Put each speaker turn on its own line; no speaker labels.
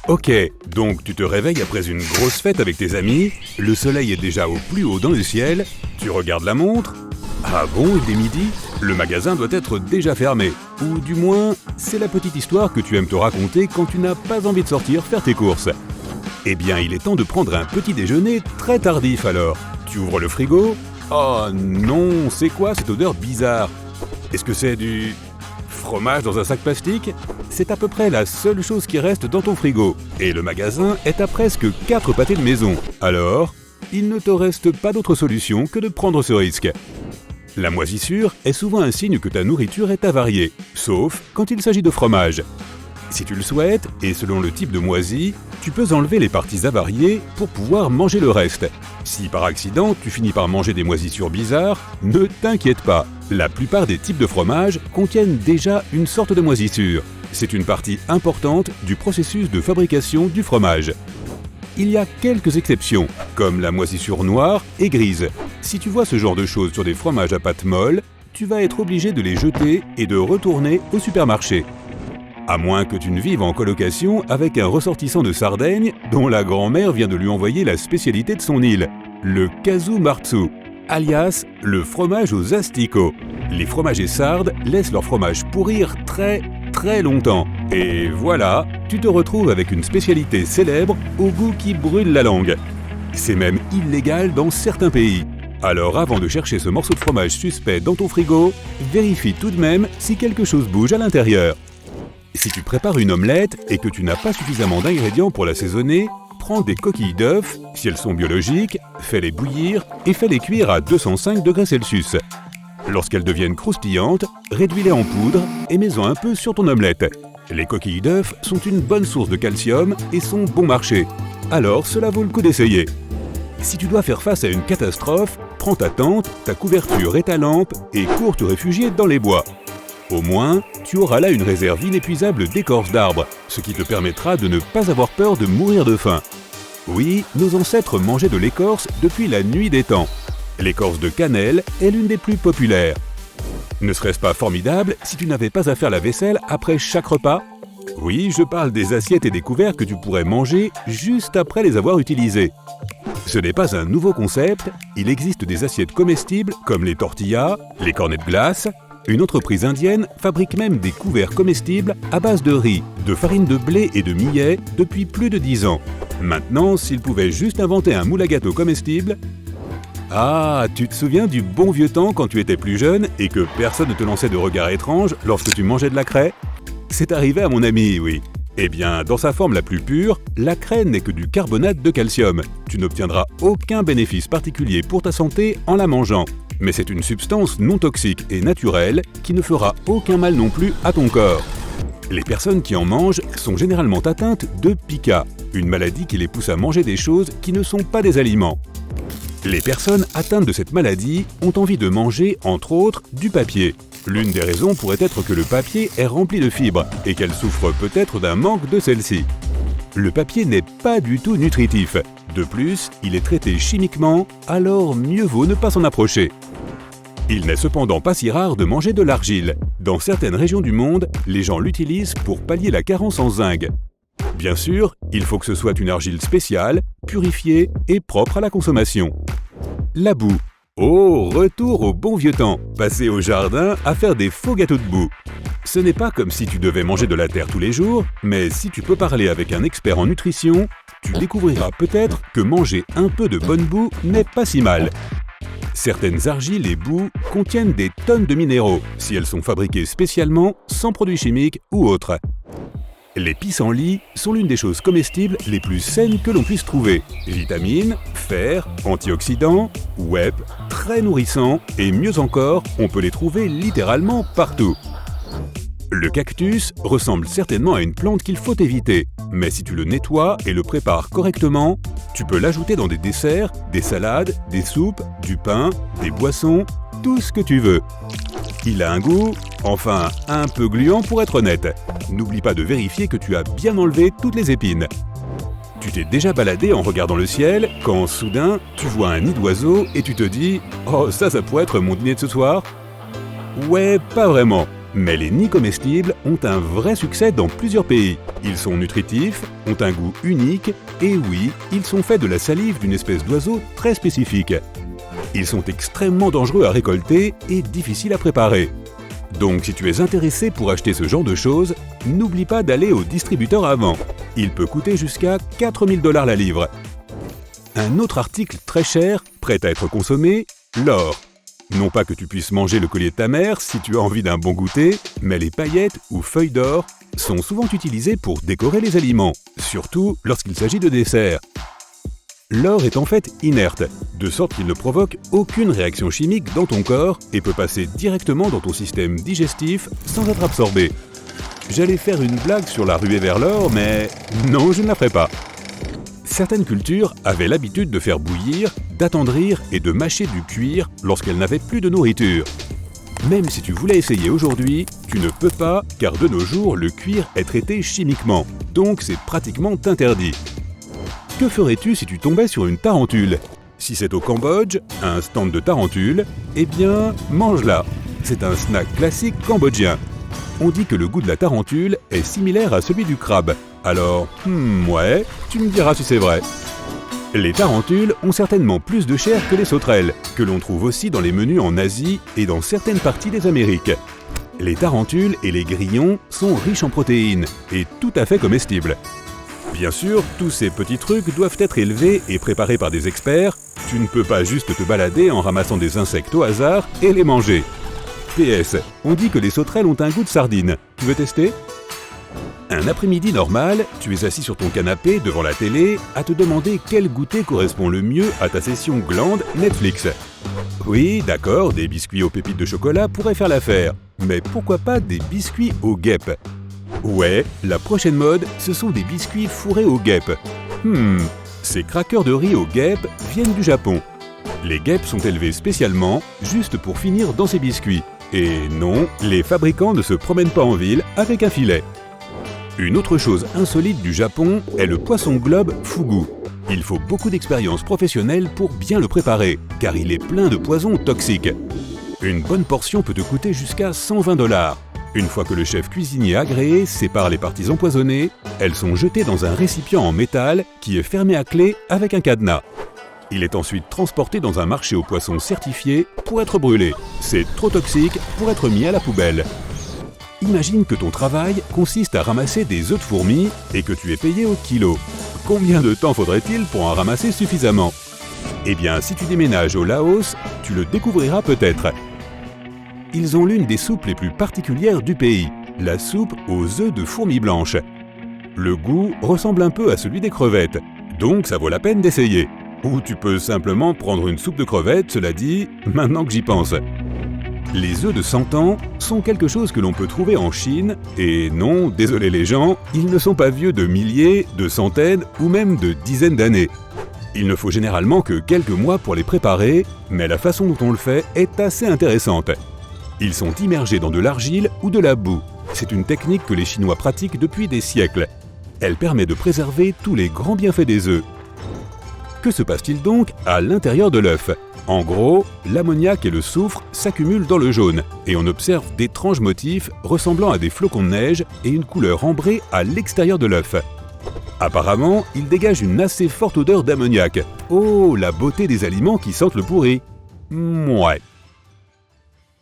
Ok, donc tu te réveilles après une grosse fête avec tes amis, le soleil est déjà au plus haut dans le ciel, tu regardes la montre. Ah bon, il est midi? Le magasin doit être déjà fermé. Ou du moins, c'est la petite histoire que tu aimes te raconter quand tu n'as pas envie de sortir faire tes courses. Eh bien, il est temps de prendre un petit déjeuner très tardif alors. Tu ouvres le frigo. Oh non, c'est quoi cette odeur bizarre? Est-ce que c'est du fromage dans un sac plastique? C'est à peu près la seule chose qui reste dans ton frigo. Et le magasin est à presque 4 pâtés de maison. Alors, il ne te reste pas d'autre solution que de prendre ce risque. La moisissure est souvent un signe que ta nourriture est avariée, sauf quand il s'agit de fromage. Si tu le souhaites, et selon le type de moisi, tu peux enlever les parties avariées pour pouvoir manger le reste. Si par accident tu finis par manger des moisissures bizarres, ne t'inquiète pas. La plupart des types de fromage contiennent déjà une sorte de moisissure. C'est une partie importante du processus de fabrication du fromage. Il y a quelques exceptions, comme la moisissure noire et grise. Si tu vois ce genre de choses sur des fromages à pâte molle, tu vas être obligé de les jeter et de retourner au supermarché. À moins que tu ne vives en colocation avec un ressortissant de Sardaigne dont la grand-mère vient de lui envoyer la spécialité de son île, le casu marzu, alias le fromage aux asticots. Les fromagers sardes laissent leur fromage pourrir très longtemps. Et voilà, tu te retrouves avec une spécialité célèbre au goût qui brûle la langue. C'est même illégal dans certains pays. Alors avant de chercher ce morceau de fromage suspect dans ton frigo, vérifie tout de même si quelque chose bouge à l'intérieur. Si tu prépares une omelette et que tu n'as pas suffisamment d'ingrédients pour l'assaisonner, prends des coquilles d'œufs, si elles sont biologiques, fais-les bouillir et fais-les cuire à 205 degrés Celsius. Lorsqu'elles deviennent croustillantes, réduis-les en poudre et mets-en un peu sur ton omelette. Les coquilles d'œufs sont une bonne source de calcium et sont bon marché. Alors cela vaut le coup d'essayer. Si tu dois faire face à une catastrophe, prends ta tente, ta couverture et ta lampe et cours te réfugier dans les bois. Au moins, tu auras là une réserve inépuisable d'écorce d'arbres, ce qui te permettra de ne pas avoir peur de mourir de faim. Oui, nos ancêtres mangeaient de l'écorce depuis la nuit des temps. L'écorce de cannelle est l'une des plus populaires. Ne serait-ce pas formidable si tu n'avais pas à faire la vaisselle après chaque repas? Oui, je parle des assiettes et des couverts que tu pourrais manger juste après les avoir utilisés. Ce n'est pas un nouveau concept, il existe des assiettes comestibles comme les tortillas, les cornets de glace. Une entreprise indienne fabrique même des couverts comestibles à base de riz, de farine de blé et de millet depuis plus de 10 ans. Maintenant, s'ils pouvaient juste inventer un moule à gâteau comestible... Ah, tu te souviens du bon vieux temps quand tu étais plus jeune et que personne ne te lançait de regards étranges lorsque tu mangeais de la craie? C'est arrivé à mon ami, oui. Eh bien, dans sa forme la plus pure, la craie n'est que du carbonate de calcium. Tu n'obtiendras aucun bénéfice particulier pour ta santé en la mangeant. Mais c'est une substance non toxique et naturelle qui ne fera aucun mal non plus à ton corps. Les personnes qui en mangent sont généralement atteintes de pica, une maladie qui les pousse à manger des choses qui ne sont pas des aliments. Les personnes atteintes de cette maladie ont envie de manger, entre autres, du papier. L'une des raisons pourrait être que le papier est rempli de fibres et qu'elle souffre peut-être d'un manque de celle-ci. Le papier n'est pas du tout nutritif. De plus, il est traité chimiquement, alors mieux vaut ne pas s'en approcher. Il n'est cependant pas si rare de manger de l'argile. Dans certaines régions du monde, les gens l'utilisent pour pallier la carence en zinc. Bien sûr, il faut que ce soit une argile spéciale, purifiée et propre à la consommation. La boue. Oh, retour au bon vieux temps, passer au jardin à faire des faux gâteaux de boue. Ce n'est pas comme si tu devais manger de la terre tous les jours, mais si tu peux parler avec un expert en nutrition, tu découvriras peut-être que manger un peu de bonne boue n'est pas si mal. Certaines argiles et boues contiennent des tonnes de minéraux, si elles sont fabriquées spécialement, sans produits chimiques ou autres. Les pissenlits sont l'une des choses comestibles les plus saines que l'on puisse trouver. Vitamines, fer, antioxydants, whey, très nourrissants et mieux encore, on peut les trouver littéralement partout. Le cactus ressemble certainement à une plante qu'il faut éviter, mais si tu le nettoies et le prépares correctement, tu peux l'ajouter dans des desserts, des salades, des soupes, du pain, des boissons, tout ce que tu veux. Il a un goût, enfin un peu gluant pour être honnête. N'oublie pas de vérifier que tu as bien enlevé toutes les épines. Tu t'es déjà baladé en regardant le ciel quand soudain tu vois un nid d'oiseau et tu te dis « Oh ça pourrait être mon dîner de ce soir ?» Ouais, pas vraiment. Mais les nids comestibles ont un vrai succès dans plusieurs pays. Ils sont nutritifs, ont un goût unique, et oui, ils sont faits de la salive d'une espèce d'oiseau très spécifique. Ils sont extrêmement dangereux à récolter et difficiles à préparer. Donc si tu es intéressé pour acheter ce genre de choses, n'oublie pas d'aller au distributeur avant. Il peut coûter jusqu'à 4 000 $ la livre. Un autre article très cher, prêt à être consommé, l'or. Non pas que tu puisses manger le collier de ta mère si tu as envie d'un bon goûter, mais les paillettes ou feuilles d'or sont souvent utilisées pour décorer les aliments, surtout lorsqu'il s'agit de desserts. L'or est en fait inerte, de sorte qu'il ne provoque aucune réaction chimique dans ton corps et peut passer directement dans ton système digestif sans être absorbé. J'allais faire une blague sur la ruée vers l'or, mais non, je ne la ferai pas. Certaines cultures avaient l'habitude de faire bouillir, d'attendrir et de mâcher du cuir lorsqu'elles n'avaient plus de nourriture. Même si tu voulais essayer aujourd'hui, tu ne peux pas car de nos jours, le cuir est traité chimiquement, donc c'est pratiquement interdit. Que ferais-tu si tu tombais sur une tarentule? Si c'est au Cambodge, un stand de tarentule, eh bien, mange-la. C'est un snack classique cambodgien. On dit que le goût de la tarentule est similaire à celui du crabe. Alors, ouais, tu me diras si c'est vrai. Les tarentules ont certainement plus de chair que les sauterelles, que l'on trouve aussi dans les menus en Asie et dans certaines parties des Amériques. Les tarentules et les grillons sont riches en protéines et tout à fait comestibles. Bien sûr, tous ces petits trucs doivent être élevés et préparés par des experts. Tu ne peux pas juste te balader en ramassant des insectes au hasard et les manger. PS, on dit que les sauterelles ont un goût de sardine. Tu veux tester? Un après-midi normal, tu es assis sur ton canapé devant la télé à te demander quel goûter correspond le mieux à ta session glande Netflix. Oui, d'accord, des biscuits aux pépites de chocolat pourraient faire l'affaire, mais pourquoi pas des biscuits aux guêpes? Ouais, la prochaine mode, ce sont des biscuits fourrés aux guêpes. Ces crackers de riz aux guêpes viennent du Japon. Les guêpes sont élevées spécialement, juste pour finir dans ces biscuits. Et non, les fabricants ne se promènent pas en ville avec un filet. Une autre chose insolite du Japon est le poisson globe fugu. Il faut beaucoup d'expérience professionnelle pour bien le préparer, car il est plein de poisons toxiques. Une bonne portion peut te coûter jusqu'à 120 $. Une fois que le chef cuisinier agréé sépare les parties empoisonnées, elles sont jetées dans un récipient en métal qui est fermé à clé avec un cadenas. Il est ensuite transporté dans un marché aux poissons certifié pour être brûlé. C'est trop toxique pour être mis à la poubelle. Imagine que ton travail consiste à ramasser des œufs de fourmis et que tu es payé au kilo. Combien de temps faudrait-il pour en ramasser suffisamment? Eh bien, si tu déménages au Laos, tu le découvriras peut-être. Ils ont l'une des soupes les plus particulières du pays, la soupe aux œufs de fourmis blanches. Le goût ressemble un peu à celui des crevettes, donc ça vaut la peine d'essayer. Ou tu peux simplement prendre une soupe de crevettes, cela dit, maintenant que j'y pense. Les œufs de 100 ans sont quelque chose que l'on peut trouver en Chine, et non, désolé les gens, ils ne sont pas vieux de milliers, de centaines ou même de dizaines d'années. Il ne faut généralement que quelques mois pour les préparer, mais la façon dont on le fait est assez intéressante. Ils sont immergés dans de l'argile ou de la boue. C'est une technique que les Chinois pratiquent depuis des siècles. Elle permet de préserver tous les grands bienfaits des œufs. Que se passe-t-il donc à l'intérieur de l'œuf? En gros, l'ammoniac et le soufre s'accumulent dans le jaune et on observe d'étranges motifs ressemblant à des flocons de neige et une couleur ambrée à l'extérieur de l'œuf. Apparemment, il dégage une assez forte odeur d'ammoniac. Oh, la beauté des aliments qui sentent le pourri! Ouais.